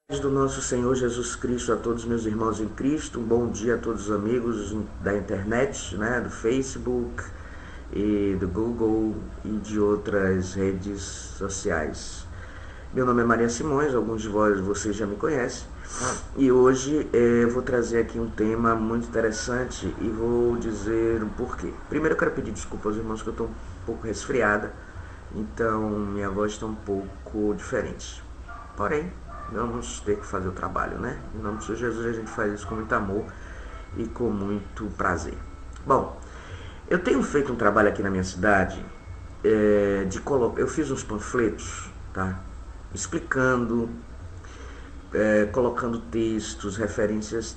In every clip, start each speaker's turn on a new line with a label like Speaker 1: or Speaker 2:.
Speaker 1: Do nosso Senhor Jesus Cristo a todos meus irmãos em Cristo, um bom dia a todos os amigos da internet, né, do Facebook e do Google e de outras redes sociais. Meu nome é Maria Simões, alguns de vocês já me conhecem, e hoje eu vou trazer aqui um tema muito interessante e vou dizer o porquê. Primeiro eu quero pedir desculpa aos irmãos que eu estou um pouco resfriada, então minha voz está um pouco diferente, porém vamos ter que fazer o trabalho, né? Em nome de Jesus a gente faz isso com muito amor e com muito prazer. Bom, eu tenho feito um trabalho aqui na minha cidade eu fiz uns panfletos, tá? Explicando, colocando textos, referências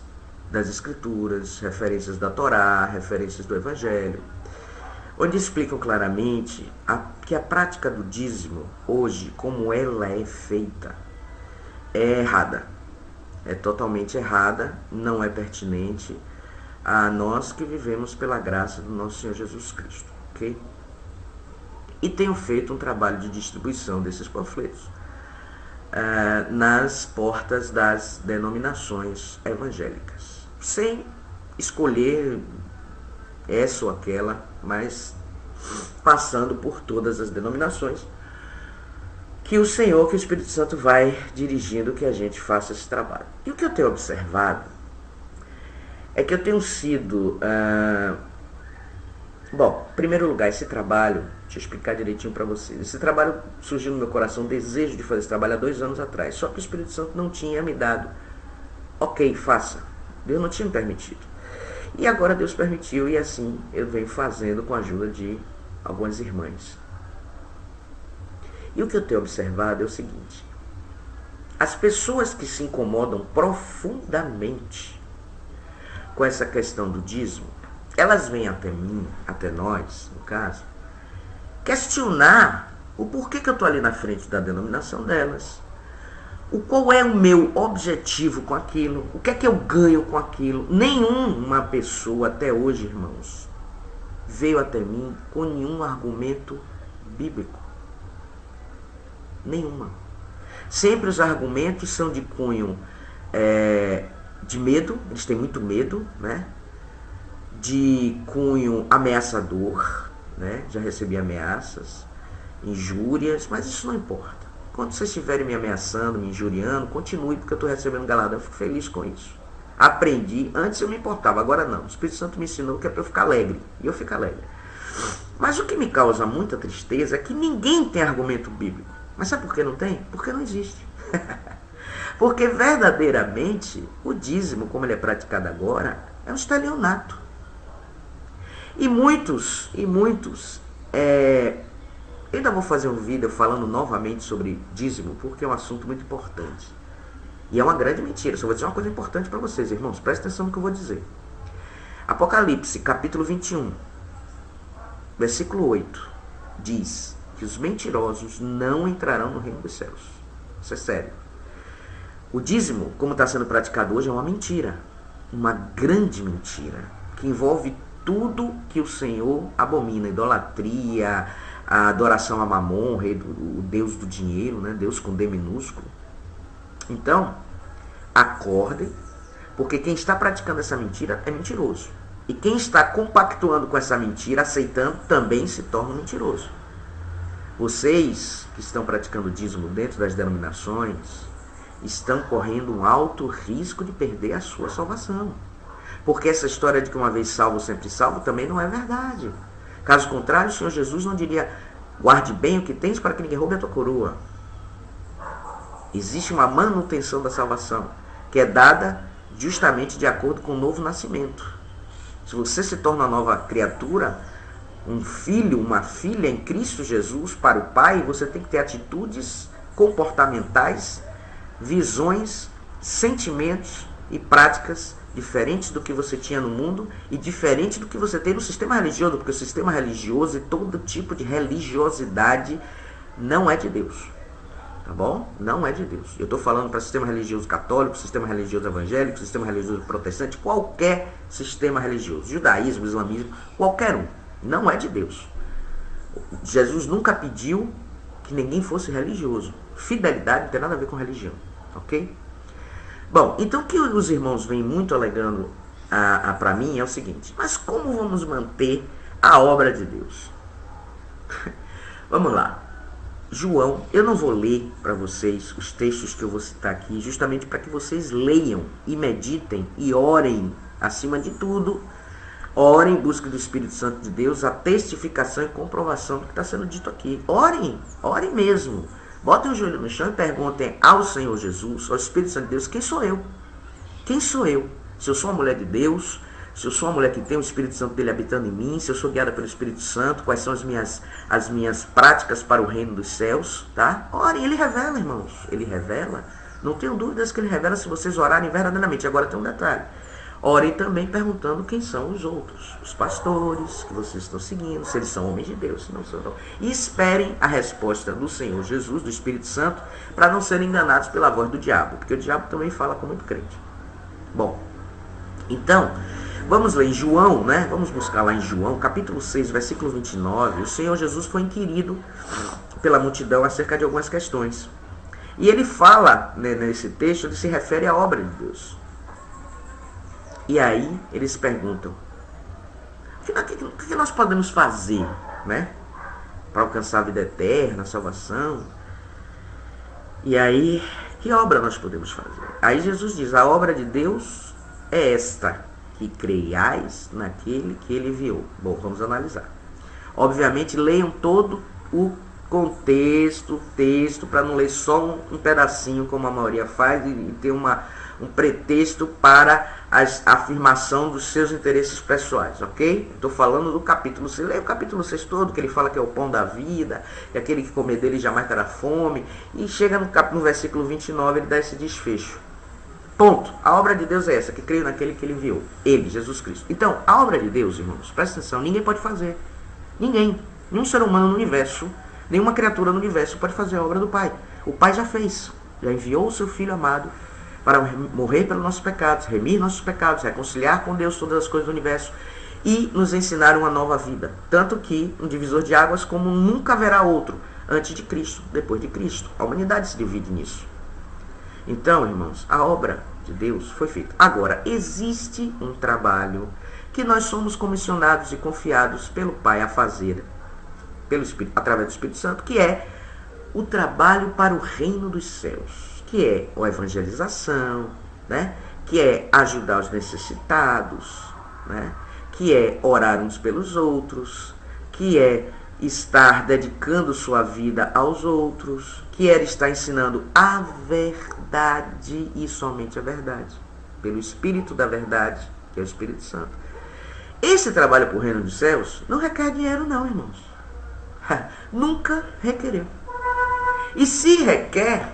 Speaker 1: das escrituras, referências da Torá, referências do Evangelho, onde explicam claramente que a prática do dízimo hoje, como ela é feita, é errada, é totalmente errada, não é pertinente a nós que vivemos pela graça do nosso Senhor Jesus Cristo, ok? E tenho feito um trabalho de distribuição desses panfletos nas portas das denominações evangélicas, sem escolher essa ou aquela, mas passando por todas as denominações, que o Senhor, que o Espírito Santo vai dirigindo que a gente faça esse trabalho. E o que eu tenho observado é que eu tenho sido... Bom, em primeiro lugar, esse trabalho, deixa eu explicar direitinho para vocês. Esse trabalho surgiu no meu coração, o desejo de fazer esse trabalho há 2 anos atrás. Só que o Espírito Santo não tinha me dado, ok, faça. Deus não tinha me permitido. E agora Deus permitiu e assim eu venho fazendo com a ajuda de algumas irmãs. E o que eu tenho observado é o seguinte: as pessoas que se incomodam profundamente com essa questão do dízimo, elas vêm até mim, até nós, no caso, questionar o porquê que eu estou ali na frente da denominação delas, qual é o meu objetivo com aquilo, o que é que eu ganho com aquilo. Nenhuma pessoa até hoje, irmãos, veio até mim com nenhum argumento bíblico. Nenhuma. Sempre os argumentos são de cunho de medo, eles têm muito medo, né? De cunho ameaçador, né? Já recebi ameaças, injúrias, mas isso não importa. Quando vocês estiverem me ameaçando, me injuriando, continue, porque eu estou recebendo galardão, eu fico feliz com isso. Aprendi, antes eu me importava, agora não. O Espírito Santo me ensinou que é para eu ficar alegre, e eu fico alegre. Mas o que me causa muita tristeza é que ninguém tem argumento bíblico. Mas sabe por que não tem? Porque não existe. Porque verdadeiramente o dízimo, como ele é praticado agora, é um estelionato. E muitos, ainda vou fazer um vídeo falando novamente sobre dízimo, porque é um assunto muito importante. E é uma grande mentira. Só vou dizer uma coisa importante para vocês, irmãos. Prestem atenção no que eu vou dizer. Apocalipse, capítulo 21, versículo 8, diz que os mentirosos não entrarão no reino dos céus. Isso é sério. O dízimo, como está sendo praticado hoje, é uma mentira. Uma grande mentira, que envolve tudo que o Senhor abomina. Idolatria, a adoração a Mamon, o Deus do dinheiro, né? Deus com D minúsculo. Então, acordem, porque quem está praticando essa mentira é mentiroso. E quem está compactuando com essa mentira, aceitando, também se torna mentiroso. Vocês que estão praticando dízimo dentro das denominações estão correndo um alto risco de perder a sua salvação. Porque essa história de que uma vez salvo, sempre salvo, também não é verdade. Caso contrário, o Senhor Jesus não diria: guarde bem o que tens para que ninguém roube a tua coroa. Existe uma manutenção da salvação, que é dada justamente de acordo com o novo nascimento. Se você se torna uma nova criatura, um filho, uma filha em Cristo Jesus para o Pai, você tem que ter atitudes comportamentais, visões, sentimentos e práticas diferentes do que você tinha no mundo e diferente do que você tem no sistema religioso, porque o sistema religioso e todo tipo de religiosidade não é de Deus. Tá bom? Não é de Deus. Eu estou falando para sistema religioso católico, sistema religioso evangélico, sistema religioso protestante, qualquer sistema religioso, judaísmo, islamismo, qualquer um. Não é de Deus. Jesus nunca pediu que ninguém fosse religioso. Fidelidade não tem nada a ver com religião, ok? Bom, então o que os irmãos vêm muito alegando para mim é o seguinte: mas como vamos manter a obra de Deus? Vamos lá. João, eu não vou ler para vocês os textos que eu vou citar aqui, justamente para que vocês leiam e meditem e orem, acima de tudo, orem em busca do Espírito Santo de Deus, a testificação e comprovação do que está sendo dito aqui. Orem, orem mesmo. Botem o joelho no chão e perguntem ao Senhor Jesus, ao Espírito Santo de Deus, quem sou eu? Quem sou eu? Se eu sou uma mulher de Deus, se eu sou uma mulher que tem o Espírito Santo dele habitando em mim, se eu sou guiada pelo Espírito Santo, quais são as minhas práticas para o reino dos céus, tá? Orem, ele revela, irmãos, ele revela. Não tenho dúvidas que ele revela se vocês orarem verdadeiramente. Agora tem um detalhe. Orem também perguntando quem são os outros, os pastores que vocês estão seguindo, se eles são homens de Deus, se não são. Não. E esperem a resposta do Senhor Jesus, do Espírito Santo, para não serem enganados pela voz do diabo, porque o diabo também fala com muito crente. Bom, então, vamos ler em João, né? Vamos buscar lá em João, capítulo 6, versículo 29. O Senhor Jesus foi inquirido pela multidão acerca de algumas questões. E ele fala, né, nesse texto, ele se refere à obra de Deus. E aí, eles perguntam, afinal, o que nós podemos fazer, né? Para alcançar a vida eterna, a salvação. E aí, que obra nós podemos fazer? Aí Jesus diz, a obra de Deus é esta, que creiais naquele que ele enviou. Bom, vamos analisar. Obviamente, leiam todo o contexto, texto, para não ler só um pedacinho, como a maioria faz, e ter um pretexto para a afirmação dos seus interesses pessoais, ok? Estou falando do capítulo 6. Leia o capítulo 6 todo, que ele fala que é o pão da vida, e aquele que comer dele jamais terá fome, e chega no versículo 29, ele dá esse desfecho. Ponto. A obra de Deus é essa, que creio naquele que ele enviou. Ele, Jesus Cristo. Então, a obra de Deus, irmãos, presta atenção, ninguém pode fazer. Ninguém. Nenhum ser humano no universo, nenhuma criatura no universo pode fazer a obra do Pai. O Pai já fez. Já enviou o seu Filho amado para morrer pelos nossos pecados, remir nossos pecados, reconciliar com Deus todas as coisas do universo e nos ensinar uma nova vida. Tanto que um divisor de águas como nunca haverá outro, antes de Cristo, depois de Cristo. A humanidade se divide nisso. Então, irmãos, a obra de Deus foi feita. Agora, existe um trabalho que nós somos comissionados e confiados pelo Pai a fazer, através do Espírito Santo, que é o trabalho para o reino dos céus, que é a evangelização, né? Que é ajudar os necessitados, né? Que é orar uns pelos outros, que é estar dedicando sua vida aos outros, que é estar ensinando a verdade e somente a verdade, pelo Espírito da verdade, que é o Espírito Santo. Esse trabalho para o reino dos céus não requer dinheiro não, irmãos. Nunca requereu. E se requer,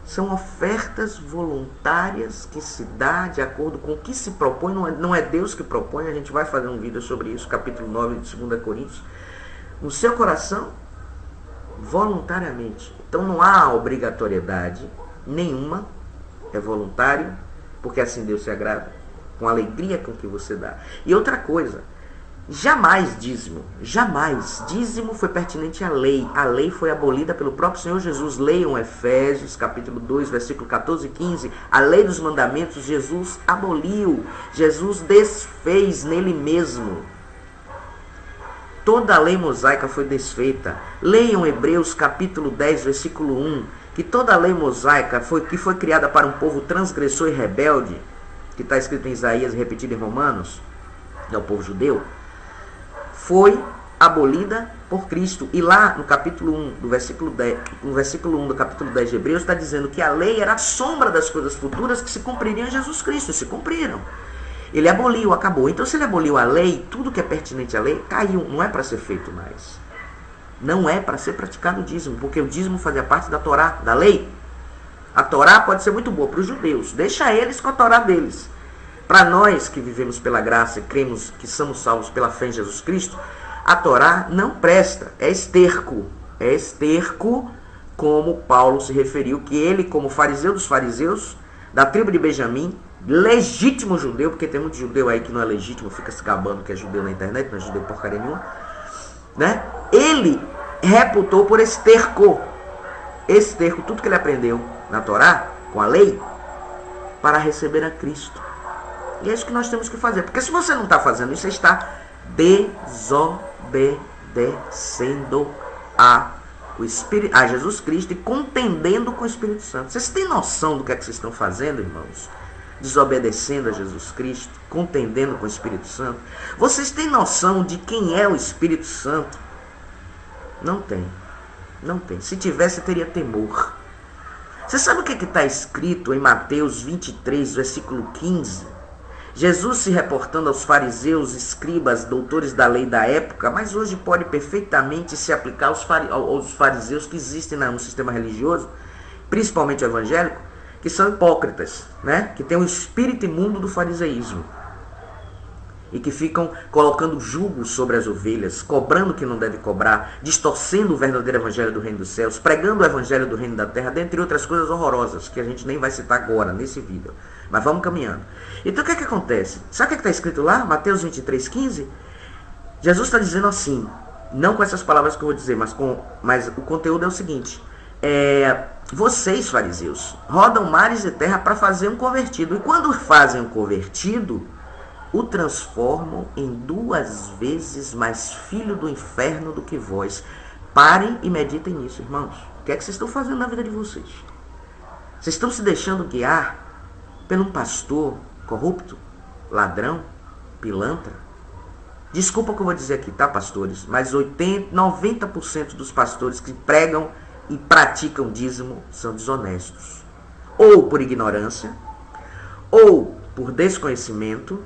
Speaker 1: são ofertas voluntárias que se dá de acordo com o que se propõe. Não é Deus que propõe, a gente vai fazer um vídeo sobre isso, capítulo 9 de 2 Coríntios. No seu coração, voluntariamente. Então não há obrigatoriedade nenhuma, é voluntário, porque assim Deus se agrada, com a alegria com que você dá. E outra coisa, jamais dízimo foi pertinente à lei. A lei foi abolida pelo próprio Senhor Jesus. Leiam Efésios capítulo 2, versículo 14 e 15. A lei dos mandamentos Jesus aboliu, Jesus desfez nele mesmo. Toda a lei mosaica foi desfeita. Leiam Hebreus capítulo 10, versículo 1, que toda a lei mosaica que foi criada para um povo transgressor e rebelde, que está escrito em Isaías e repetido em Romanos, que é o povo judeu, foi abolida por Cristo. E lá no capítulo 1, do versículo 10, no versículo 1 do capítulo 10 de Hebreus, está dizendo que a lei era a sombra das coisas futuras que se cumpririam em Jesus Cristo, e se cumpriram. Ele aboliu, acabou. Então, se ele aboliu a lei, tudo que é pertinente à lei caiu. Não é para ser feito mais. Não é para ser praticado o dízimo, porque o dízimo fazia parte da Torá, da lei. A Torá pode ser muito boa para os judeus. Deixa eles com a Torá deles. Para nós que vivemos pela graça e cremos que somos salvos pela fé em Jesus Cristo, a Torá não presta. É esterco. É esterco, como Paulo se referiu, que ele, como fariseu dos fariseus, da tribo de Benjamim, legítimo judeu, porque tem muito judeu aí que não é legítimo, fica se gabando que é judeu na internet, não é judeu porcaria nenhuma, né? Ele reputou por esterco. esse terco, tudo que ele aprendeu na Torá, com a lei, para receber a Cristo. E é isso que nós temos que fazer. Porque se você não está fazendo isso, você está desobedecendo a Jesus Cristo e contendendo com o Espírito Santo. Vocês têm noção do que é que vocês estão fazendo, irmãos? Desobedecendo a Jesus Cristo, contendendo com o Espírito Santo. Vocês têm noção de quem é o Espírito Santo? Não tem. Não tem. Se tivesse, teria temor. Você sabe o que está escrito em Mateus 23, versículo 15? Jesus se reportando aos fariseus, escribas, doutores da lei da época, mas hoje pode perfeitamente se aplicar aos fariseus que existem no sistema religioso, principalmente o evangélico, que são hipócritas, né? Que tem o espírito imundo do fariseísmo e que ficam colocando jugo sobre as ovelhas, cobrando o que não deve cobrar, distorcendo o verdadeiro evangelho do reino dos céus, pregando o evangelho do reino da terra, dentre outras coisas horrorosas, que a gente nem vai citar agora, nesse vídeo. Mas vamos caminhando. Então o que é que acontece? Sabe o que está escrito lá? Mateus 23, 15? Jesus está dizendo assim, não com essas palavras que eu vou dizer, mas o conteúdo é o seguinte. Vocês, fariseus, rodam mares e terra para fazer um convertido. E quando fazem um convertido, o transformam em 2 vezes mais filho do inferno do que vós. Parem e meditem nisso, irmãos. O que é que vocês estão fazendo na vida de vocês? Vocês estão se deixando guiar por um pastor corrupto, ladrão, pilantra? Desculpa o que eu vou dizer aqui, tá, pastores? Mas 90% dos pastores que pregam e praticam dízimo são desonestos. Ou por ignorância, ou por desconhecimento,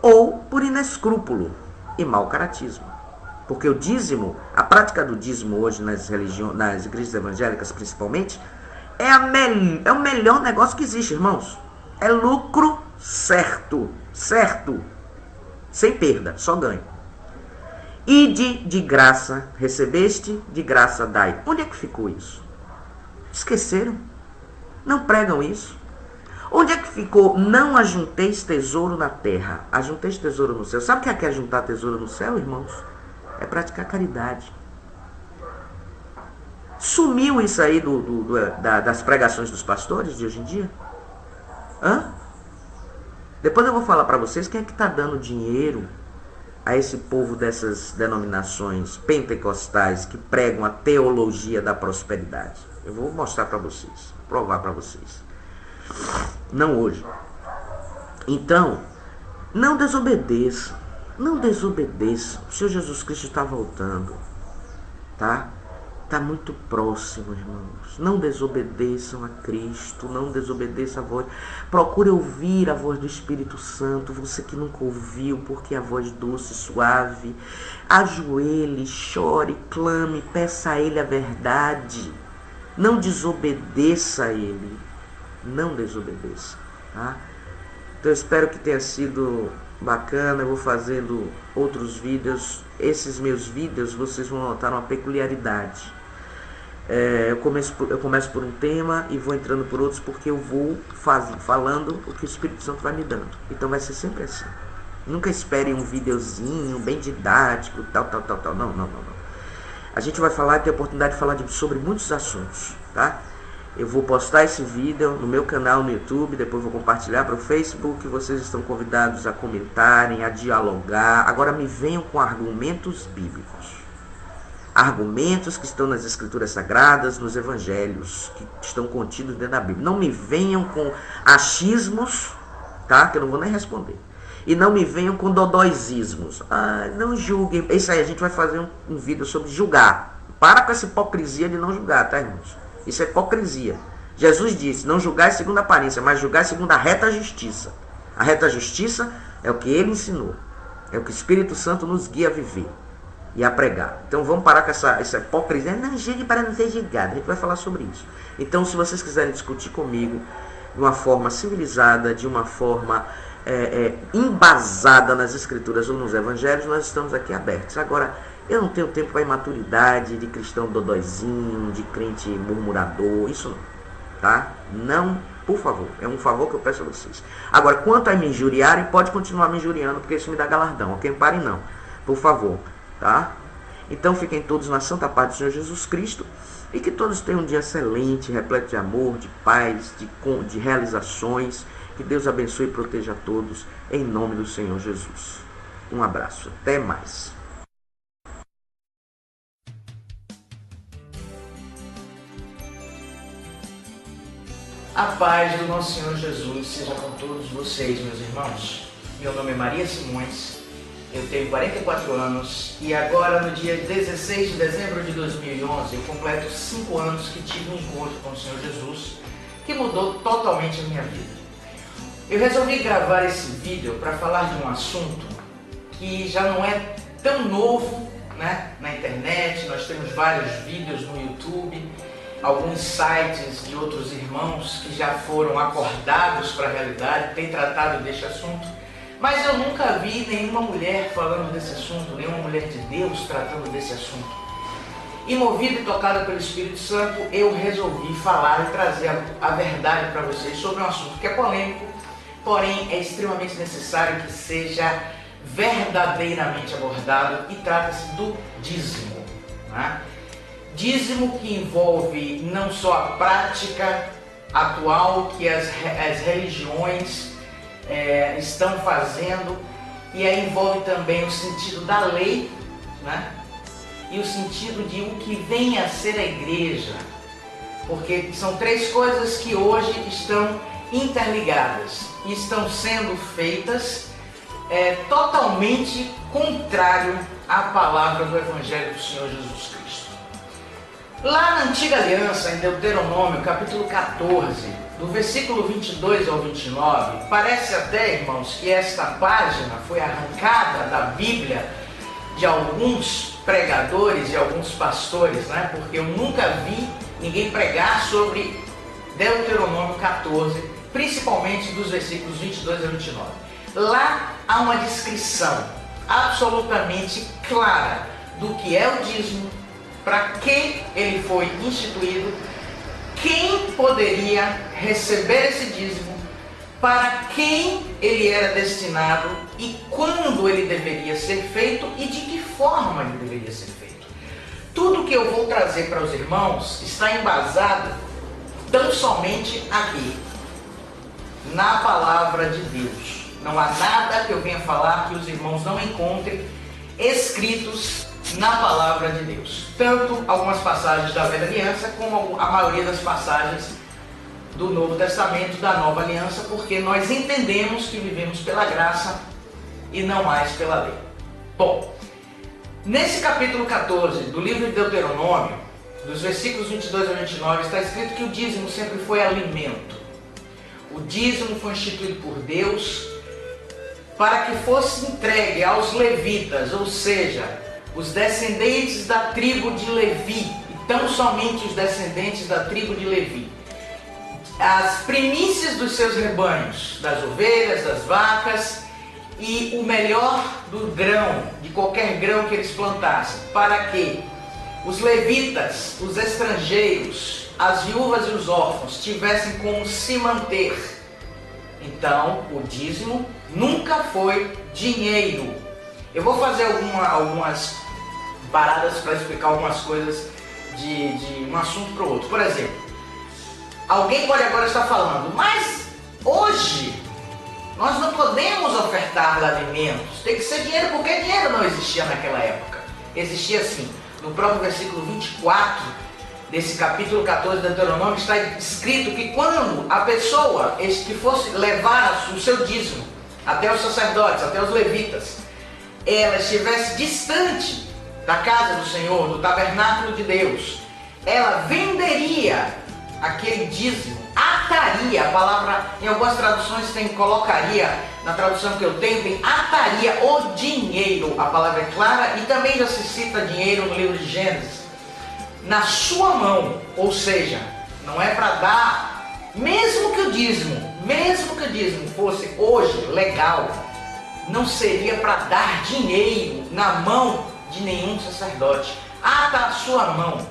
Speaker 1: ou por inescrúpulo e mau caratismo. Porque o dízimo, a prática do dízimo hoje nas igrejas evangélicas principalmente, é o melhor negócio que existe, irmãos. É lucro certo, sem perda, só ganho. Ide de graça, recebeste, de graça dai. Onde é que ficou isso? Esqueceram? Não pregam isso? Onde é que ficou? Não ajunteis tesouro na terra, ajunteis tesouro no céu. Sabe o que é ajuntar tesouro no céu, irmãos? É praticar caridade. Sumiu isso aí das pregações dos pastores de hoje em dia? Depois eu vou falar para vocês quem é que está dando dinheiro a esse povo dessas denominações pentecostais que pregam a teologia da prosperidade. Eu vou mostrar para vocês, provar para vocês. Não hoje. Então, não desobedeçam. Não desobedeçam. O Senhor Jesus Cristo está voltando. Tá? Está muito próximo, irmãos. Não desobedeçam a Cristo. Não desobedeçam a voz. Procure ouvir a voz do Espírito Santo. Você que nunca ouviu, porque a voz doce, suave. Ajoelhe, chore, clame, peça a Ele a verdade. Não desobedeça a Ele. Não desobedeça. Tá? Então eu espero que tenha sido bacana. Eu vou fazendo outros vídeos. Esses meus vídeos vocês vão notar uma peculiaridade. Eu começo por um tema e vou entrando por outros, porque eu vou falando o que o Espírito Santo vai me dando. Então vai ser sempre assim. Nunca espere um videozinho bem didático, tal. Não. A gente vai falar, ter a oportunidade de falar sobre muitos assuntos, tá? Eu vou postar esse vídeo no meu canal no YouTube, depois vou compartilhar para o Facebook. Vocês estão convidados a comentarem, a dialogar. Agora me venham com argumentos bíblicos. Argumentos que estão nas Escrituras Sagradas, nos Evangelhos, que estão contidos dentro da Bíblia. Não me venham com achismos, tá? Que eu não vou nem responder. E não me venham com dodóisismos. Não julguem. Isso aí, a gente vai fazer um vídeo sobre julgar. Para com essa hipocrisia de não julgar, tá, irmãos? Isso é hipocrisia. Jesus disse, não julgai segundo a aparência, mas julgai segundo a reta justiça. A reta justiça é o que Ele ensinou. É o que o Espírito Santo nos guia a viver e a pregar. Então vamos parar com essa hipocrisia. Não julgue para não ser julgado. A gente vai falar sobre isso. Então, se vocês quiserem discutir comigo de uma forma civilizada, de uma forma embasada nas Escrituras ou nos Evangelhos, nós estamos aqui abertos. Agora, eu não tenho tempo para imaturidade de cristão dodóizinho, de crente murmurador, isso não, tá? Não, por favor, é um favor que eu peço a vocês. Agora, quanto a me injuriarem, pode continuar me injuriando, porque isso me dá galardão, ok? Não parem não, por favor, tá? Então fiquem todos na santa paz do Senhor Jesus Cristo E que todos tenham um dia excelente, repleto de amor, de paz, de realizações. Que Deus abençoe e proteja a todos, em nome do Senhor Jesus. Um abraço, até mais.
Speaker 2: A paz do nosso Senhor Jesus seja com todos vocês, meus irmãos. Meu nome é Maria Simões, eu tenho 44 anos e agora, no dia 16 de dezembro de 2011, eu completo 5 anos que tive um encontro com o Senhor Jesus que mudou totalmente a minha vida. Eu resolvi gravar esse vídeo para falar de um assunto que já não é tão novo, né, na internet. Nós temos vários vídeos no YouTube, alguns sites de outros irmãos que já foram acordados para a realidade, têm tratado deste assunto, mas eu nunca vi nenhuma mulher falando desse assunto, nenhuma mulher de Deus tratando desse assunto. E movido e tocado pelo Espírito Santo, eu resolvi falar e trazer a verdade para vocês sobre um assunto que é polêmico, porém é extremamente necessário que seja verdadeiramente abordado, e trata-se do dízimo, né? Dízimo que envolve não só a prática atual que as religiões estão fazendo, e aí envolve também o sentido da lei, né? E o sentido de o que vem a ser a igreja, porque são três coisas que hoje estão interligadas e estão sendo feitas totalmente contrário à palavra do Evangelho do Senhor Jesus Cristo. Lá na Antiga Aliança, em Deuteronômio, capítulo 14, do versículo 22 ao 29, parece até, irmãos, que esta página foi arrancada da Bíblia de alguns pregadores e alguns pastores, né? Porque eu nunca vi ninguém pregar sobre Deuteronômio 14, principalmente dos versículos 22 a 29. Lá há uma descrição absolutamente clara do que é o dízimo, para que ele foi instituído, quem poderia receber esse dízimo, para quem ele era destinado e quando ele deveria ser feito e de que forma ele deveria ser feito. Tudo que eu vou trazer para os irmãos está embasado tão somente aqui, na palavra de Deus. Não há nada que eu venha falar que os irmãos não encontrem escritos na palavra de Deus. Tanto algumas passagens da Velha Aliança, como a maioria das passagens do Novo Testamento, da Nova Aliança, porque nós entendemos que vivemos pela graça e não mais pela lei. Bom, nesse capítulo 14 do livro de Deuteronômio, dos versículos 22 a 29, está escrito que o dízimo sempre foi alimento. O dízimo foi instituído por Deus para que fosse entregue aos levitas, ou seja, os descendentes da tribo de Levi, e tão somente os descendentes da tribo de Levi, as primícias dos seus rebanhos, das ovelhas, das vacas, e o melhor do grão, de qualquer grão que eles plantassem, para que os levitas, os estrangeiros, as viúvas e os órfãos tivessem como se manter. Então, o dízimo nunca foi dinheiro. Eu vou fazer algumas paradas para explicar algumas coisas de um assunto para o outro. Por exemplo, alguém pode agora estar falando, mas hoje nós não podemos ofertar alimentos, tem que ser dinheiro, porque dinheiro não existia naquela época. Existia sim. No próprio versículo 24 desse capítulo 14 de Deuteronômio está escrito que quando a pessoa que fosse levar o seu dízimo até os sacerdotes, até os levitas, ela estivesse distante da casa do Senhor, do tabernáculo de Deus, ela venderia aquele dízimo, ataria, a palavra em algumas traduções tem colocaria, na tradução que eu tenho tem ataria o dinheiro, a palavra é clara, e também já se cita dinheiro no livro de Gênesis, na sua mão, ou seja, não é para dar, mesmo que o dízimo fosse hoje legal, não seria para dar dinheiro na mão de nenhum sacerdote. Ata a sua mão,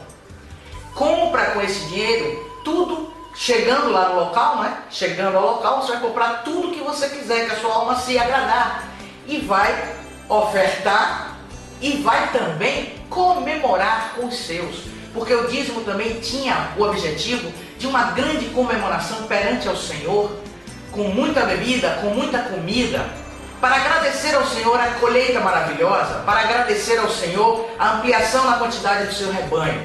Speaker 2: compra com esse dinheiro tudo, chegando lá no local, né? Chegando ao local, você vai comprar tudo que você quiser, que a sua alma se agradar, e vai ofertar e vai também comemorar com os seus. porque o dízimo também tinha o objetivo de uma grande comemoração perante ao Senhor, com muita bebida, com muita comida, para agradecer ao Senhor a colheita maravilhosa, para agradecer ao Senhor a ampliação na quantidade do seu rebanho,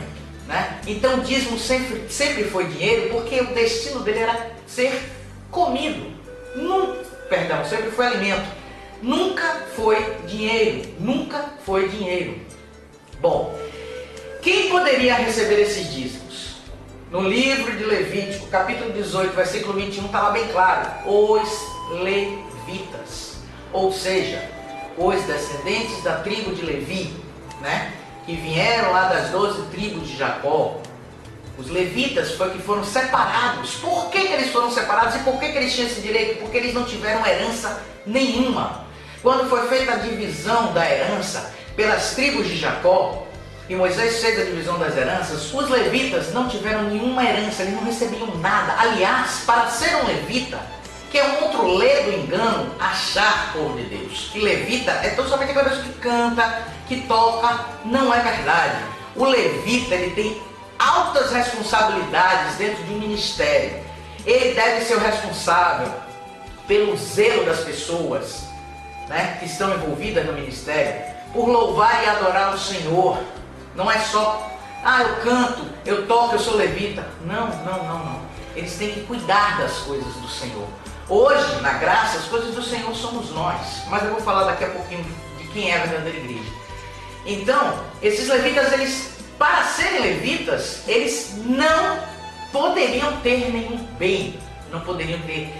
Speaker 2: né? Então o dízimo sempre foi dinheiro, porque o destino dele era ser comido. Sempre foi alimento. Nunca foi dinheiro. Nunca foi dinheiro. Bom, quem poderia receber esses dízimos? No livro de Levítico, capítulo 18, versículo 21, está lá bem claro. Os levitas. Ou seja, os descendentes da tribo de Levi, né? Que vieram lá das 12 tribos de Jacó. Os levitas foram separados. Por que eles foram separados e por que eles tinham esse direito? Porque eles não tiveram herança nenhuma. Quando foi feita a divisão da herança pelas tribos de Jacó, e Moisés fez a divisão das heranças, os levitas não tiveram nenhuma herança, eles não recebiam nada. Aliás, para ser um levita, que é um outro ledo engano, achar, povo de Deus, que levita é tão somente aquela pessoa que canta, que toca. Não é verdade. O levita, ele tem altas responsabilidades dentro de um ministério. Ele deve ser o responsável pelo zelo das pessoas, né, que estão envolvidas no ministério, por louvar e adorar o Senhor. Não é só, eu canto, eu toco, eu sou levita. Não. Eles têm que cuidar das coisas do Senhor. Hoje, na graça, as coisas do Senhor somos nós. Mas eu vou falar daqui a pouquinho de quem é a verdadeira igreja. Então, esses levitas, para serem levitas, eles não poderiam ter nenhum bem. Não poderiam ter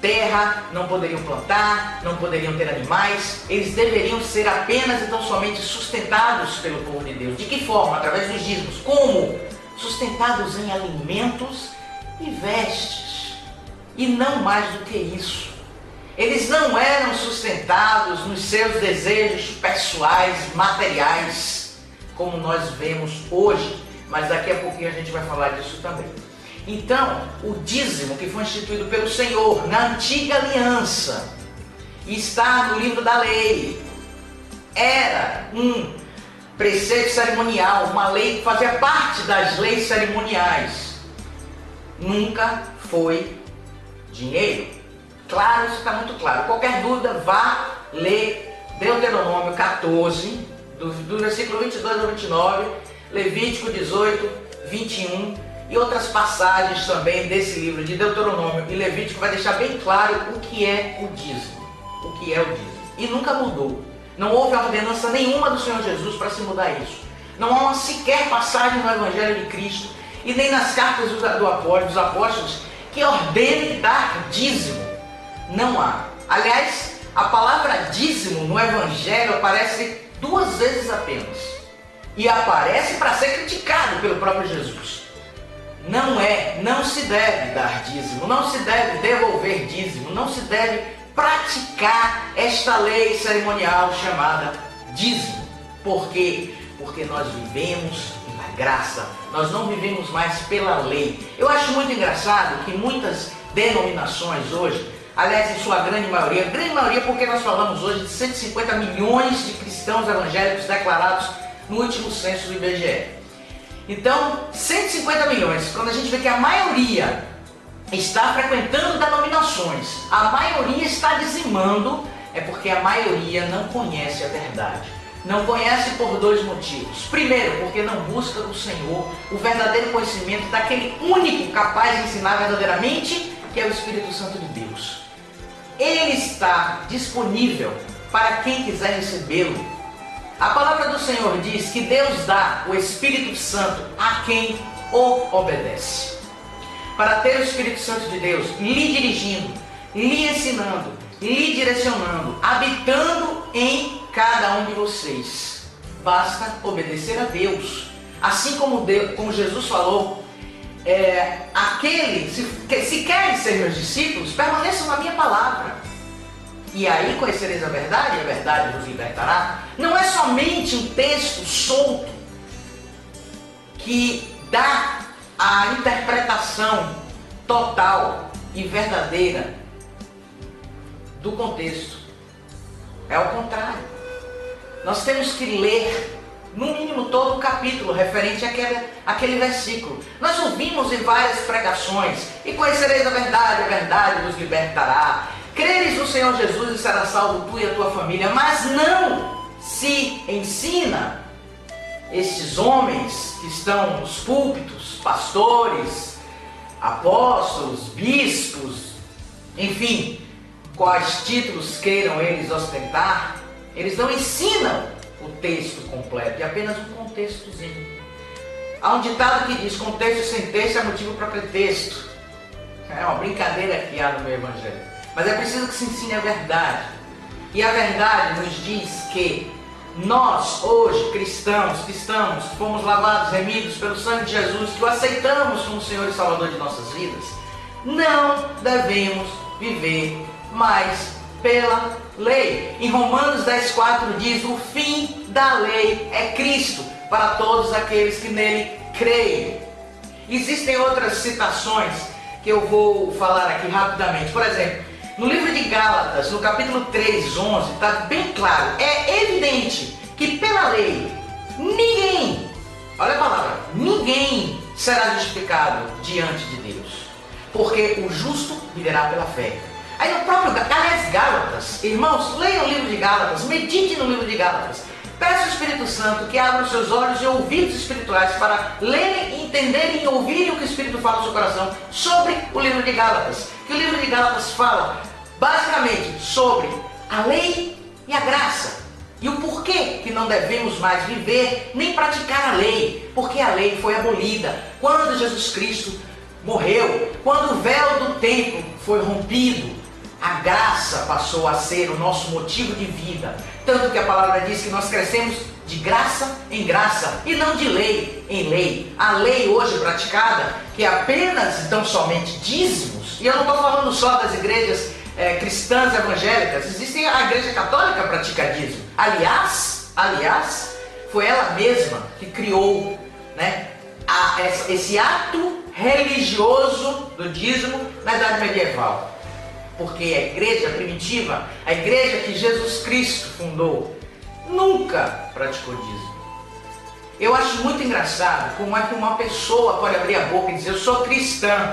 Speaker 2: terra, não poderiam plantar, não poderiam ter animais. Eles deveriam ser apenas e tão somente sustentados pelo povo de Deus. De que forma? Através dos dízimos. Como? Sustentados em alimentos e vestes. E não mais do que isso. Eles não eram sustentados nos seus desejos pessoais, materiais, como nós vemos hoje. Mas daqui a pouquinho a gente vai falar disso também. Então, o dízimo que foi instituído pelo Senhor na antiga aliança, está no livro da lei, era um preceito cerimonial, uma lei que fazia parte das leis cerimoniais. Nunca foi dinheiro. Claro, isso está muito claro. Qualquer dúvida, vá ler Deuteronômio 14, do versículo 22 ao 29, Levítico 18, 21 e outras passagens também desse livro de Deuteronômio e Levítico vai deixar bem claro o que é o dízimo. O que é o dízimo. E nunca mudou. Não houve ordenança nenhuma do Senhor Jesus para se mudar isso. Não há uma sequer passagem no Evangelho de Cristo e nem nas cartas dos apóstolos que ordene dar dízimo. Não há. Aliás, a palavra dízimo no Evangelho aparece 2 vezes apenas. E aparece para ser criticado pelo próprio Jesus. Não se deve dar dízimo, não se deve devolver dízimo, não se deve praticar esta lei cerimonial chamada dízimo. Por quê? Porque nós vivemos na graça, nós não vivemos mais pela lei. Eu acho muito engraçado que muitas denominações hoje, aliás, em sua grande maioria porque nós falamos hoje de 150 milhões de cristãos evangélicos declarados no último censo do IBGE. Então, 150 milhões, quando a gente vê que a maioria está frequentando denominações, a maioria está dizimando, é porque a maioria não conhece a verdade. Não conhece por 2 motivos. Primeiro, porque não busca o Senhor, o verdadeiro conhecimento daquele único capaz de ensinar verdadeiramente, que é o Espírito Santo de Deus. Ele está disponível para quem quiser recebê-lo. A palavra do Senhor diz que Deus dá o Espírito Santo a quem o obedece. Para ter o Espírito Santo de Deus lhe dirigindo, lhe ensinando, lhe direcionando, habitando em cada um de vocês, basta obedecer a Deus. Assim como Jesus falou, se querem ser meus discípulos, permaneçam na minha palavra. E aí conhecereis a verdade, e a verdade vos libertará. Não é somente um texto solto que dá a interpretação total e verdadeira do contexto. É o contrário. Nós temos que ler no mínimo todo o capítulo referente àquele versículo. Nós ouvimos em várias pregações: e conhecereis a verdade vos libertará. Creres no Senhor Jesus e será salvo tu e a tua família. Mas não se ensina estes homens que estão nos púlpitos, pastores, apóstolos, bispos, enfim, quais títulos queiram eles ostentar, eles não ensinam o texto completo, é apenas um contextozinho. Há um ditado que diz: contexto sem texto é motivo para pretexto. É uma brincadeira que há no meu evangelho. Mas é preciso que se ensine a verdade. E a verdade nos diz que nós, hoje, cristãos, que fomos lavados, remidos pelo sangue de Jesus, que o aceitamos como Senhor e Salvador de nossas vidas, não devemos viver mais pela lei. Em Romanos 10,4 diz: o fim da lei é Cristo, para todos aqueles que nele creem. Existem outras citações que eu vou falar aqui rapidamente. Por exemplo, no livro de Gálatas, no capítulo 3:11, está bem claro, é evidente que pela lei ninguém, olha a palavra, ninguém será justificado diante de Deus, porque o justo viverá pela fé. Aí no próprio Gálatas, irmãos, leiam o livro de Gálatas, meditem no livro de Gálatas, peça ao Espírito Santo que abra os seus olhos e ouvidos espirituais para lerem, entenderem e ouvirem o que o Espírito fala no seu coração sobre o livro de Gálatas. Que o livro de Gálatas fala basicamente sobre a lei e a graça, e o porquê que não devemos mais viver nem praticar a lei, porque a lei foi abolida quando Jesus Cristo morreu, quando o véu do templo foi rompido. A graça passou a ser o nosso motivo de vida, tanto que a palavra diz que nós crescemos de graça em graça e não de lei em lei. A lei hoje praticada, que é apenas tão somente dízimos, e eu não estou falando só das igrejas cristãs evangélicas, existe a igreja católica que pratica dízimo. Aliás, foi ela mesma que criou, né, esse ato religioso do dízimo na Idade Medieval. Porque a igreja primitiva, a igreja que Jesus Cristo fundou, nunca praticou dízimo. Eu acho muito engraçado como é que uma pessoa pode abrir a boca e dizer: eu sou cristã,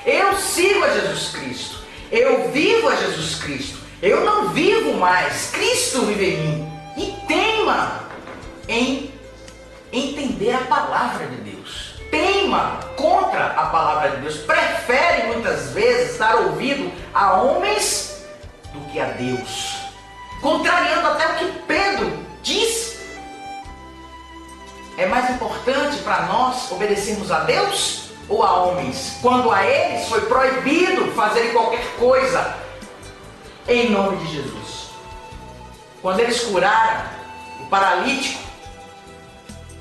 Speaker 2: eu sigo a Jesus Cristo, eu vivo a Jesus Cristo, eu não vivo mais, Cristo vive em mim. E teima em entender a palavra de Deus. Teima contra a palavra de Deus, prefere muitas vezes dar ouvido a homens do que a Deus, contrariando até o que Pedro diz. É mais importante para nós obedecermos a Deus ou a homens, quando a eles foi proibido fazerem qualquer coisa em nome de Jesus? Quando eles curaram o paralítico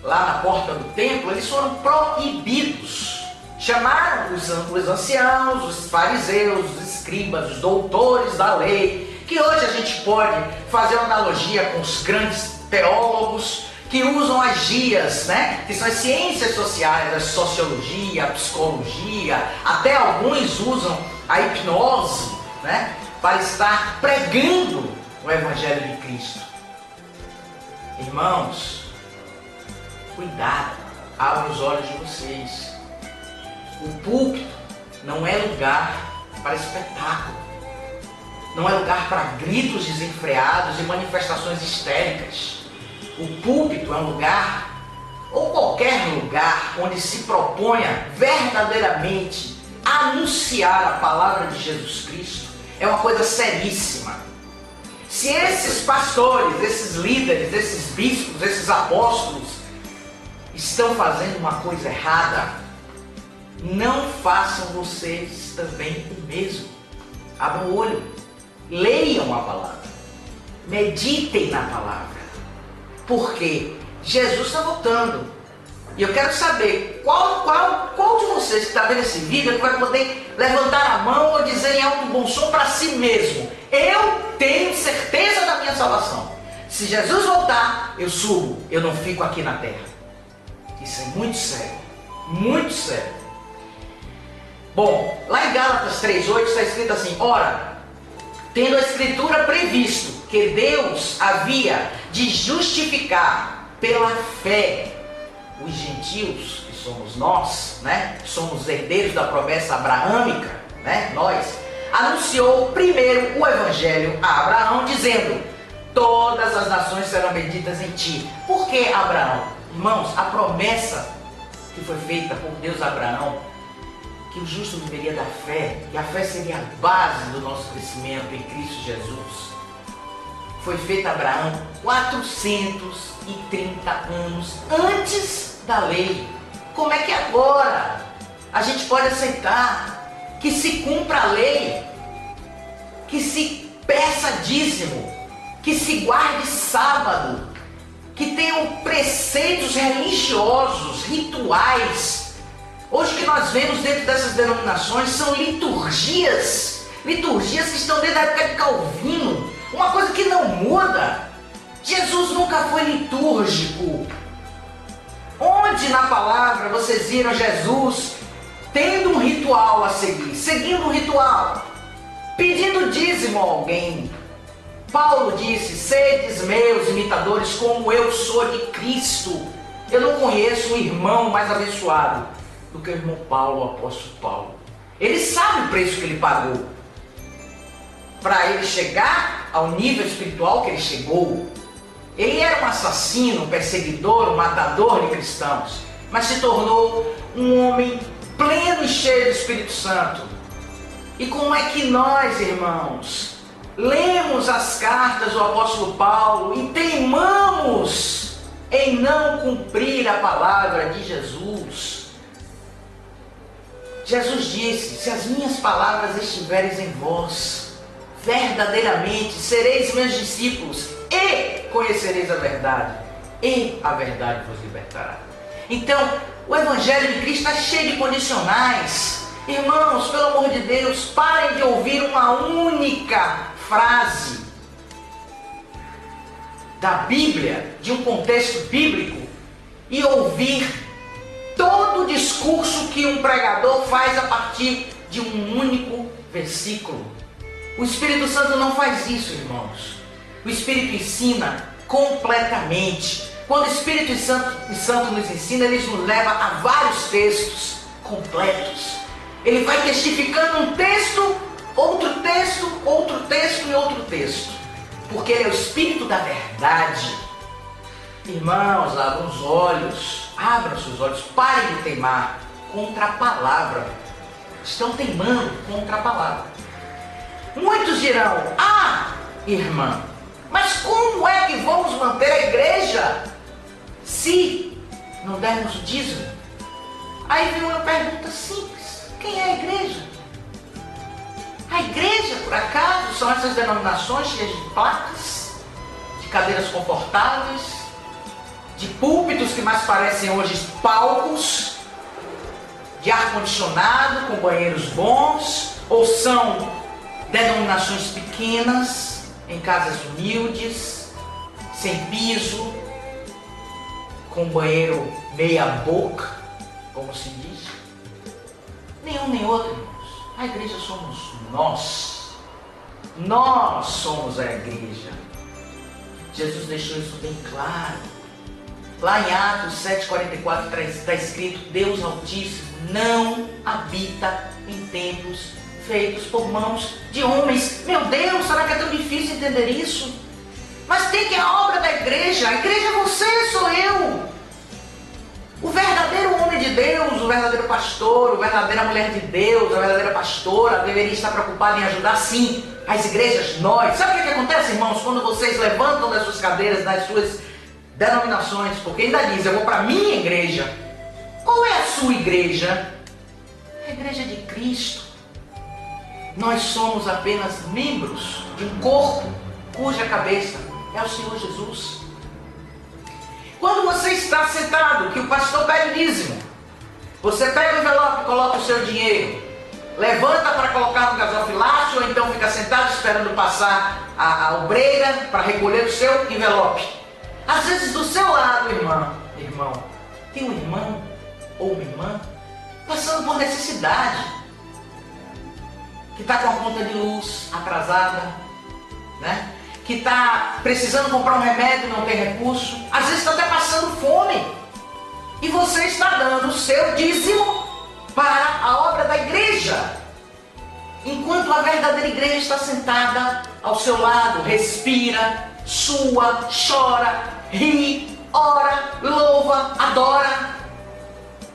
Speaker 2: lá na porta do templo, eles foram proibidos. Chamaram os anciãos, os fariseus, os escribas, os doutores da lei, que hoje a gente pode fazer uma analogia com os grandes teólogos que usam as GIAs, né? Que são as ciências sociais, a sociologia, a psicologia, até alguns usam a hipnose, né? Para estar pregando o Evangelho de Cristo. Irmãos, cuidado, abra os olhos de vocês. O púlpito não é lugar para espetáculo, não é lugar para gritos desenfreados e manifestações histéricas. O púlpito é um lugar, ou qualquer lugar, onde se proponha verdadeiramente anunciar a palavra de Jesus Cristo. É uma coisa seríssima. Se esses pastores, esses líderes, esses bispos, esses apóstolos estão fazendo uma coisa errada, não façam vocês também o mesmo. Abram o olho, leiam a palavra, meditem na palavra, porque Jesus está voltando. E eu quero saber qual de vocês que está vendo esse vídeo que vai poder levantar a mão ou dizer em alto bom som para si mesmo: eu tenho certeza da minha salvação. Se Jesus voltar, eu subo, eu não fico aqui na terra. Isso é muito sério, muito sério. Bom, lá em Gálatas 3:8 está escrito assim: ora, tendo a Escritura previsto que Deus havia de justificar pela fé. Os gentios, que somos nós, né? Somos herdeiros da promessa abraâmica, né? Nós, anunciou primeiro o evangelho a Abraão, dizendo: todas as nações serão benditas em ti. Por que Abraão? Irmãos, a promessa que foi feita por Deus a Abraão, que o justo viveria da fé, e a fé seria a base do nosso crescimento em Cristo Jesus, foi feita a Abraão 430 anos antes da lei. Como é que agora a gente pode aceitar que se cumpra a lei, que se peça dízimo, que se guarde sábado, que tenham preceitos religiosos, rituais? Hoje o que nós vemos dentro dessas denominações são liturgias que estão desde a época de Calvino, uma coisa que não muda. Jesus nunca foi litúrgico. Onde na palavra vocês viram Jesus tendo um ritual a seguir, seguindo um ritual, pedindo dízimo a alguém? Paulo disse: sedes meus imitadores como eu sou de Cristo. Eu não conheço um irmão mais abençoado do que o irmão Paulo, o apóstolo Paulo. Ele sabe o preço que ele pagou para ele chegar ao nível espiritual que ele chegou. Ele era um assassino, um perseguidor, um matador de cristãos, mas se tornou um homem pleno e cheio do Espírito Santo. E como é que nós, irmãos, lemos as cartas do apóstolo Paulo e teimamos em não cumprir a palavra de Jesus? Jesus disse: se as minhas palavras estiverem em vós, verdadeiramente sereis meus discípulos e conhecereis a verdade, e a verdade vos libertará. Então, o Evangelho de Cristo está cheio de condicionais. Irmãos, pelo amor de Deus, parem de ouvir uma única frase da Bíblia, de um contexto bíblico, e ouvir todo o discurso que um pregador faz a partir de um único versículo. O Espírito Santo não faz isso, irmãos. O Espírito ensina completamente. Quando o Espírito Santo nos ensina, ele nos leva a vários textos completos. Ele vai testificando um texto, outro texto, outro texto e outro texto. Porque ele é o Espírito da verdade. Irmãos, abram os olhos, abram seus olhos, parem de teimar contra a palavra. Estão teimando contra a palavra. Muitos dirão: ah, irmã, mas como é que vamos manter a igreja se não dermos o dízimo? Aí vem uma pergunta simples: quem é a igreja? A igreja, por acaso, são essas denominações cheias de placas, de cadeiras confortáveis, de púlpitos que mais parecem hoje palcos, de ar-condicionado, com banheiros bons? Ou são denominações pequenas, em casas humildes, sem piso, com banheiro meia boca, como se diz? Nenhum nem outro, irmãos. A igreja somos nós. Nós somos a igreja. Jesus deixou isso bem claro. Lá em Atos 7,44 está escrito: Deus Altíssimo não habita em templos feitos por mãos de homens. Meu Deus, será que é tão difícil entender isso? Mas tem que a obra da igreja. A igreja é você, sou eu. O verdadeiro homem de Deus, o verdadeiro pastor, a verdadeira mulher de Deus, a verdadeira pastora deveria estar preocupada em ajudar, sim, as igrejas, nós. Sabe o que acontece, irmãos, quando vocês levantam das suas cadeiras, das suas denominações? Porque ainda diz: eu vou para a minha igreja. Qual é a sua igreja? A igreja de Cristo. Nós somos apenas membros de um corpo cuja cabeça é o Senhor Jesus. Quando você está sentado, que o pastor pede o dízimo, você pega o envelope e coloca o seu dinheiro, levanta para colocar no gasofilácio, ou então fica sentado esperando passar a obreira para recolher o seu envelope. Às vezes do seu lado, irmão, tem um irmão ou uma irmã passando por necessidade, que está com a conta de luz atrasada, né? que está precisando comprar um remédio e não tem recurso, às vezes está até passando fome, e você está dando o seu dízimo para a obra da igreja, enquanto a verdadeira igreja está sentada ao seu lado, respira, sua, chora, ri, ora, louva, adora.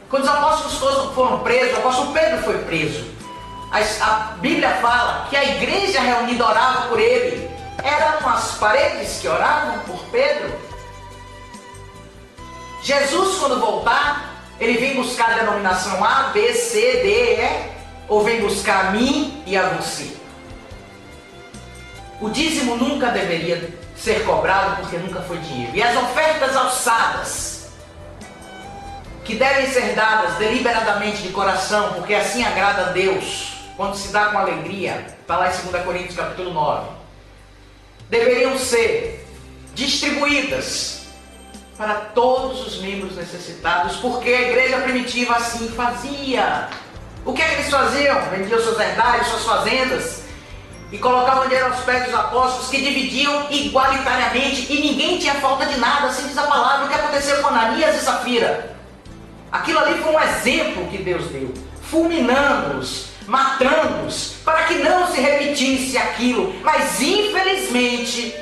Speaker 2: Quando os apóstolos foram presos, o apóstolo Pedro foi preso, a Bíblia fala que a igreja reunida orava por ele. Eram as paredes que oravam por Pedro. Jesus, quando voltar, ele vem buscar a denominação A, B, C, D, E, ou vem buscar a mim e a você? O dízimo nunca deveria ser cobrado porque nunca foi dinheiro. E as ofertas alçadas, que devem ser dadas deliberadamente de coração, porque assim agrada a Deus, quando se dá com alegria, está lá em 2 Coríntios capítulo 9, deveriam ser distribuídas para todos os membros necessitados, porque a igreja primitiva assim fazia. O que é que eles faziam? Vendiam seus herdades, suas fazendas, e colocavam dinheiro aos pés dos apóstolos, que dividiam igualitariamente, e ninguém tinha falta de nada. Assim diz a palavra. O que aconteceu com Ananias e Safira? Aquilo ali foi um exemplo que Deus deu, fulminando-os, matando-os, para que não se repetisse aquilo. Mas infelizmente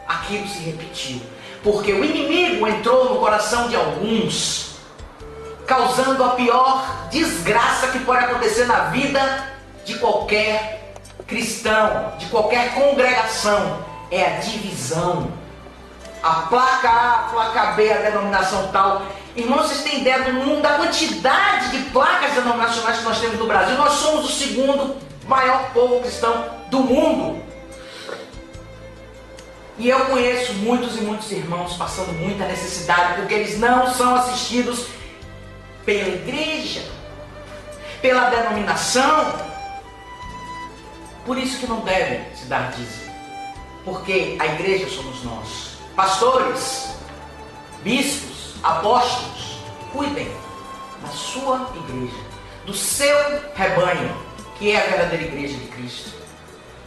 Speaker 2: aquilo se repetiu, porque o inimigo entrou no coração de alguns, causando a pior desgraça que pode acontecer na vida de qualquer cristão, de qualquer congregação: é a divisão. A placa A, a placa B, a denominação tal. Irmãos, vocês têm ideia do mundo, da quantidade de placas denominacionais que nós temos no Brasil? Nós somos o segundo maior povo cristão do mundo. E eu conheço muitos e muitos irmãos passando muita necessidade, porque eles não são assistidos pela igreja, pela denominação. Por isso que não deve se dar dízimo, porque a igreja somos nós. Pastores, bispos, apóstolos, cuidem da sua igreja, do seu rebanho, que é a verdadeira igreja de Cristo.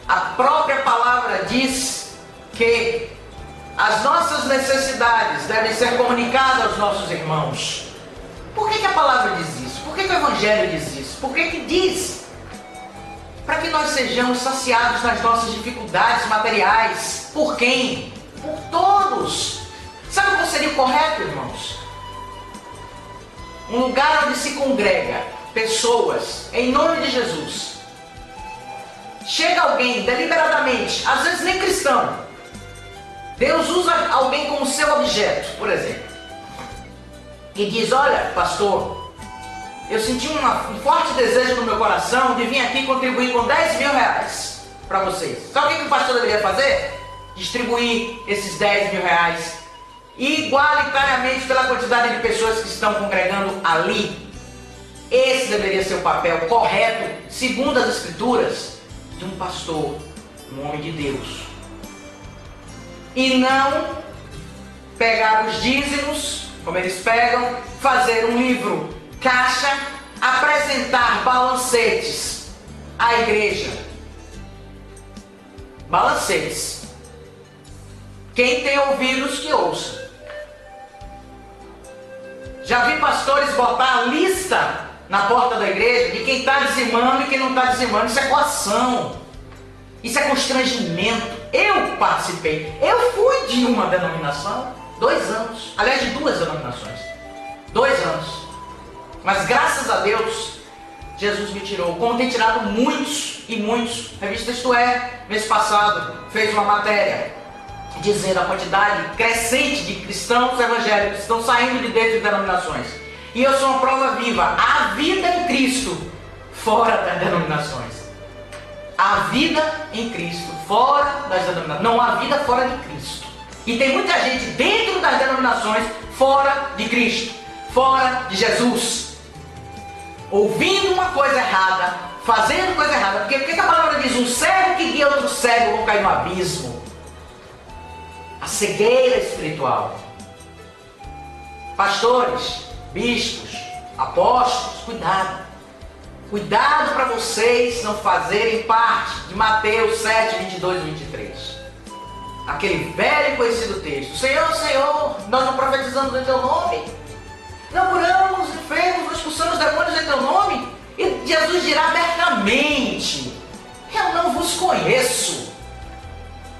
Speaker 2: A própria palavra diz que as nossas necessidades devem ser comunicadas aos nossos irmãos. Por que a palavra diz isso? Por que o Evangelho diz isso? Por que diz? Para que nós sejamos saciados nas nossas dificuldades materiais. Por quem? Por todos. Sabe qual seria o correto, irmãos? Um lugar onde se congrega pessoas em nome de Jesus. Chega alguém deliberadamente, às vezes nem cristão. Deus usa alguém como seu objeto, por exemplo, e diz: olha, pastor, eu senti um forte desejo no meu coração de vir aqui contribuir com 10 mil reais para vocês. Sabe o que o pastor deveria fazer? Distribuir esses 10 mil reais igualitariamente pela quantidade de pessoas que estão congregando ali. Esse deveria ser o papel correto, segundo as Escrituras, de um pastor, um homem de Deus. E não pegar os dízimos, como eles pegam, fazer um livro caixa, apresentar balancetes à igreja. Balancetes. Quem tem ouvidos que ouça. Já vi pastores botar a lista na porta da igreja de quem está dizimando e quem não está dizimando. Isso é coação. Isso é constrangimento. Eu participei. Eu fui de uma denominação 2 anos. Aliás, de 2 denominações. 2 anos. Mas graças a Deus, Jesus me tirou. Como tem tirado muitos e muitos. A revista Isto É, mês passado, fez uma matéria dizendo a quantidade crescente de cristãos evangélicos que estão saindo de dentro de denominações. E eu sou uma prova viva. Há vida em Cristo fora das denominações. Há vida em Cristo fora das denominações. Não há vida fora de Cristo. E tem muita gente dentro das denominações fora de Cristo, fora de Jesus, ouvindo uma coisa errada, fazendo coisa errada. Porque o que a palavra diz? Um cego que guia outro cego vão cair no abismo. A cegueira espiritual. Pastores, bispos, apóstolos, cuidado. Cuidado para vocês não fazerem parte de Mateus 7, 22 e 23. aquele velho e conhecido texto: Senhor, Senhor, nós não profetizamos em teu nome, não curamos os enfermos, não expulsamos os demônios em teu nome. E Jesus dirá abertamente: eu não vos conheço.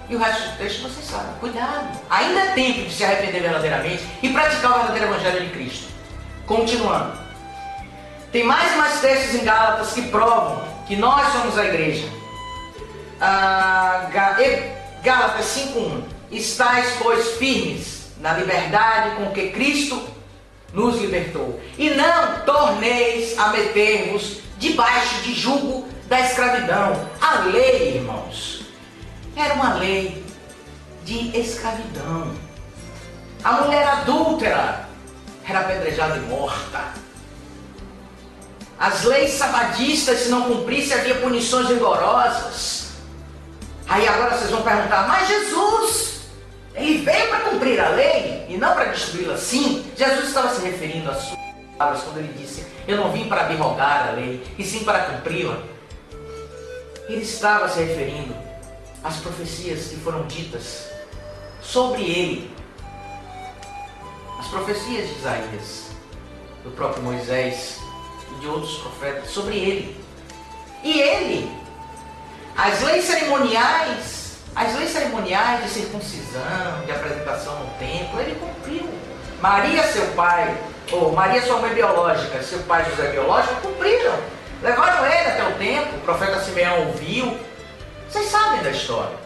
Speaker 2: E o resto do texto vocês sabem. Cuidado, ainda é tempo de se arrepender verdadeiramente e praticar o verdadeiro evangelho de Cristo. Continuando, tem mais e mais textos em Gálatas que provam que nós somos a igreja. Gálatas 5:1: estais, pois, firmes na liberdade com que Cristo nos libertou, e não torneis a meter-vos debaixo de jugo da escravidão. A lei, irmãos, era uma lei de escravidão. A mulher adúltera era apedrejada e morta. As leis sabadistas, se não cumprisse, havia punições rigorosas. Aí agora vocês vão perguntar: mas Jesus, ele veio para cumprir a lei e não para destruí-la? Sim, Jesus estava se referindo às suas palavras quando ele disse: eu não vim para abrogar a lei, e sim para cumpri-la. Ele estava se referindo às profecias que foram ditas sobre ele. As profecias de Isaías, do próprio Moisés e de outros profetas sobre ele. E ele, as leis cerimoniais de circuncisão, de apresentação no templo, ele cumpriu. Maria, seu pai, ou Maria, sua mãe biológica, seu pai José biológico, cumpriram. Levaram ele até o templo, o profeta Simeão ouviu. Vocês sabem da história.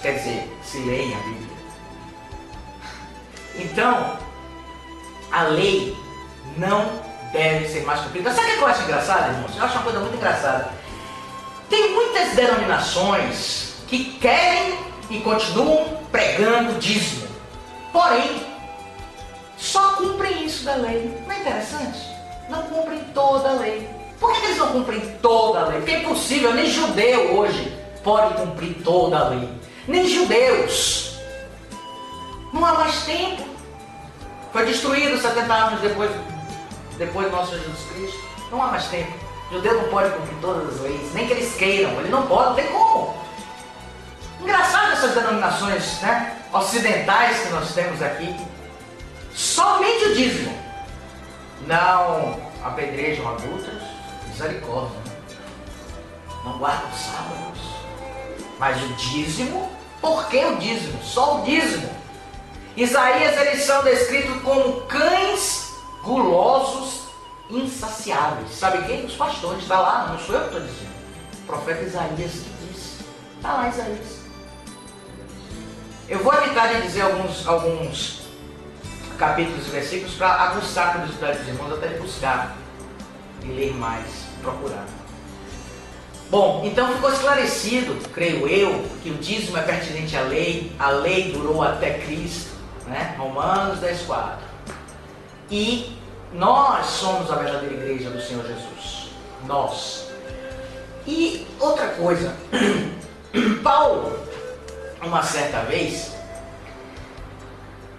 Speaker 2: Quer dizer, se leem a Bíblia. Então, a lei não deve ser mais cumprida. Sabe o que eu acho engraçado, irmãos? Eu acho uma coisa muito engraçada. Tem muitas denominações que querem e continuam pregando dízimo. Porém, só cumprem isso da lei. Não é interessante? Não cumprem toda a lei. Por que eles não cumprem toda a lei? Porque é impossível, nem judeu hoje pode cumprir toda a lei. Nem judeus. Não há mais tempo. Foi destruído 70 anos depois do nosso Jesus Cristo. Não há mais tempo. O judeu não pode cumprir todas as leis, nem que eles queiram. Ele não pode, não tem como. Engraçado essas denominações, né, ocidentais que nós temos aqui. Somente o dízimo. Não apedrejam adultos, misericórdia. Não guardam sábados. Mas o dízimo, por que o dízimo? Só o dízimo. Isaías, eles são descritos como cães gulosos, insaciáveis. Sabe quem? Os pastores. Está lá, não sou eu que estou dizendo. O profeta Isaías que disse. Está lá Isaías. Eu vou evitar de dizer alguns capítulos e versículos para aguçar a curiosidade dos irmãos, até de buscar e ler mais, procurar. Bom, então ficou esclarecido, creio eu, que o dízimo é pertinente à lei. A lei durou até Cristo, né? Romanos 10:4. E nós somos a verdadeira igreja do Senhor Jesus. Nós. E outra coisa, Paulo, uma certa vez,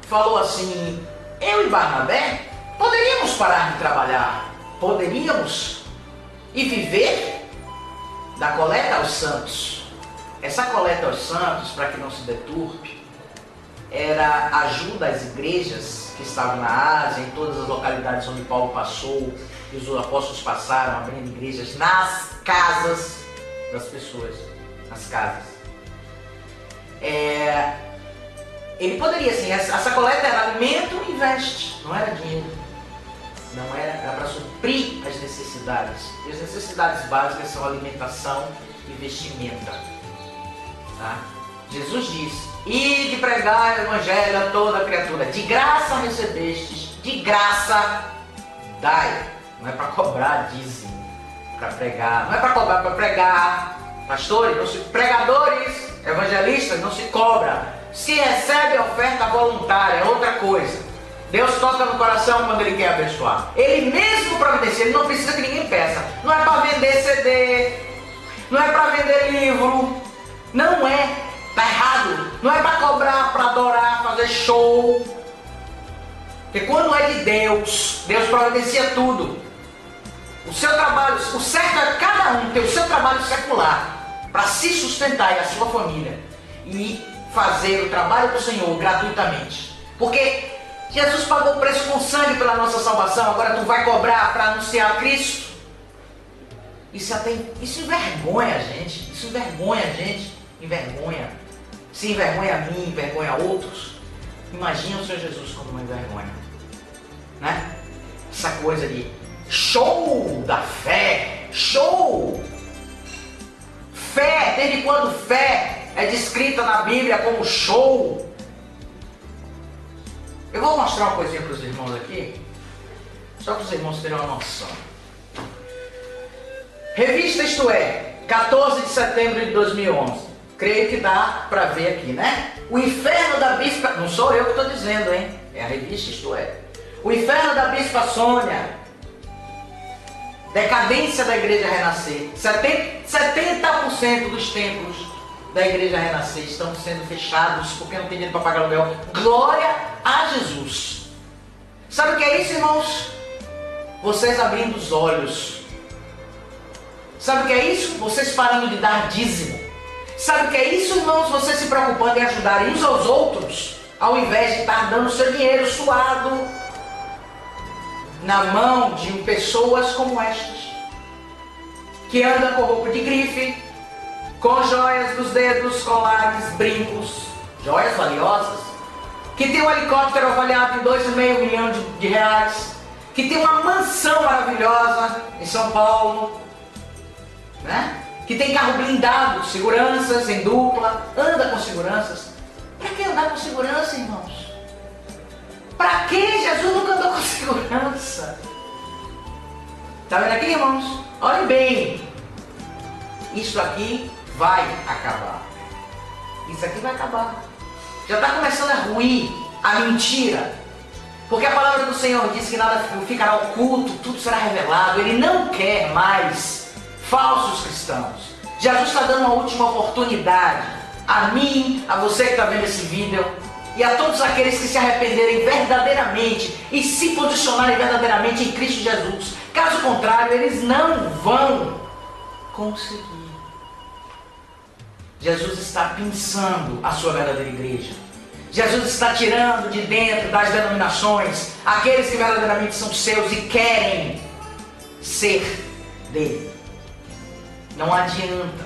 Speaker 2: falou assim: eu e Barnabé poderíamos parar de trabalhar, poderíamos, e viver da coleta aos santos. Essa coleta aos santos, para que não se deturpe, era ajuda às igrejas que estavam na Ásia, em todas as localidades onde Paulo passou, e os apóstolos passaram abrindo igrejas nas casas das pessoas, nas casas. Ele poderia, assim, essa coleta era alimento e veste, não era dinheiro. Não era para suprir as necessidades. E as necessidades básicas são alimentação e vestimenta. Tá? Jesus disse: e de pregar o evangelho a toda criatura. De graça recebestes, de graça dai. Não é para cobrar dízimo, para pregar. Não é para cobrar, para pregar. Pastores, não se, pregadores, evangelistas, não se cobra. Se recebe a oferta voluntária, é outra coisa. Deus toca no coração quando Ele quer abençoar. Ele mesmo providencia, Ele não precisa que ninguém peça. Não é para vender CD, não é para vender livro, não é, está errado. Não é para cobrar, para adorar, fazer show. Porque quando é de Deus, Deus providencia tudo. O seu trabalho, o certo é cada um ter o seu trabalho secular para se sustentar e a sua família. E fazer o trabalho do Senhor gratuitamente. Porque Jesus pagou o preço com sangue pela nossa salvação, agora tu vai cobrar para anunciar Cristo? Isso envergonha a gente, envergonha. Se envergonha a mim, envergonha a outros. Imagina o Senhor Jesus como uma vergonha, né? Essa coisa de show da fé, show! Fé, desde quando fé é descrita na Bíblia como show? Eu vou mostrar uma coisinha para os irmãos aqui, só para os irmãos terem uma noção. Revista Isto É, 14 de setembro de 2011. Creio que dá para ver aqui, né? O inferno da Bispa... Não sou eu que estou dizendo, hein? É a revista Isto É. O inferno da Bispa Sônia. Decadência da Igreja Renascer. 70% dos templos da Igreja Renascer estão sendo fechados porque não tem dinheiro para pagar aluguel. Glória a Jesus. Sabe o que é isso, irmãos? Vocês abrindo os olhos. Sabe o que é isso? Vocês parando de dar dízimo. Sabe o que é isso, irmãos? Vocês se preocupando em ajudarem uns aos outros, ao invés de estar dando seu dinheiro suado na mão de pessoas como estas, que andam com roupa de grife, com joias nos dedos, colares, brincos, joias valiosas, que tem um helicóptero avaliado em 2,5 milhões de reais, que tem uma mansão maravilhosa em São Paulo, né? Que tem carro blindado, seguranças em dupla, anda com seguranças. Para que andar com segurança, irmãos? Para que Jesus nunca andou com segurança? Está vendo aqui, irmãos? Olhem bem. Isso aqui vai acabar. Isso aqui vai acabar. Já está começando a ruir a mentira. Porque a palavra do Senhor diz que nada ficará oculto, tudo será revelado. Ele não quer mais falsos cristãos. Jesus está dando uma última oportunidade a mim, a você que está vendo esse vídeo e a todos aqueles que se arrependerem verdadeiramente e se posicionarem verdadeiramente em Cristo Jesus. Caso contrário, eles não vão conseguir. Jesus está pinçando a sua verdadeira igreja. Jesus está tirando de dentro das denominações aqueles que verdadeiramente são seus e querem ser dele. Não adianta.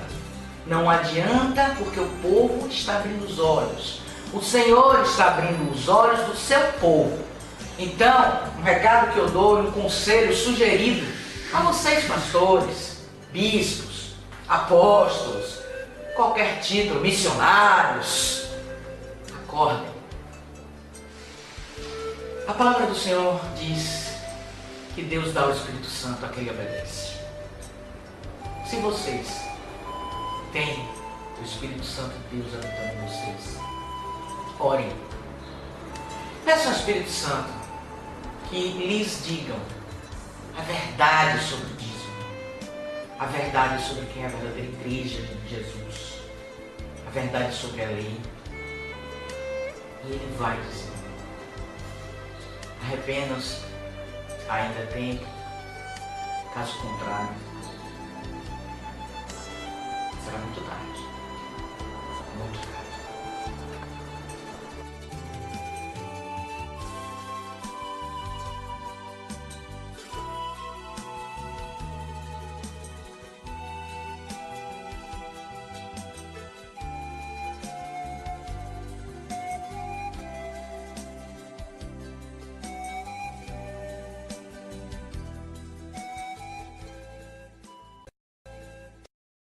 Speaker 2: Não adianta, porque o povo está abrindo os olhos. O Senhor está abrindo os olhos do seu povo. Então, um recado que eu dou, um conselho sugerido a vocês, pastores, bispos, apóstolos, qualquer título, missionários, acordem. A palavra do Senhor diz que Deus dá o Espírito Santo a quem obedece. Se vocês têm o Espírito Santo de Deus habitando em vocês, orem. Peçam ao Espírito Santo que lhes digam a verdade sobre o dízimo, a verdade sobre quem é a verdadeira igreja de Jesus, a verdade sobre a lei. E Ele vai dizer: arrependam-se, ainda é tempo, caso contrário, será muito tarde. Muito tarde.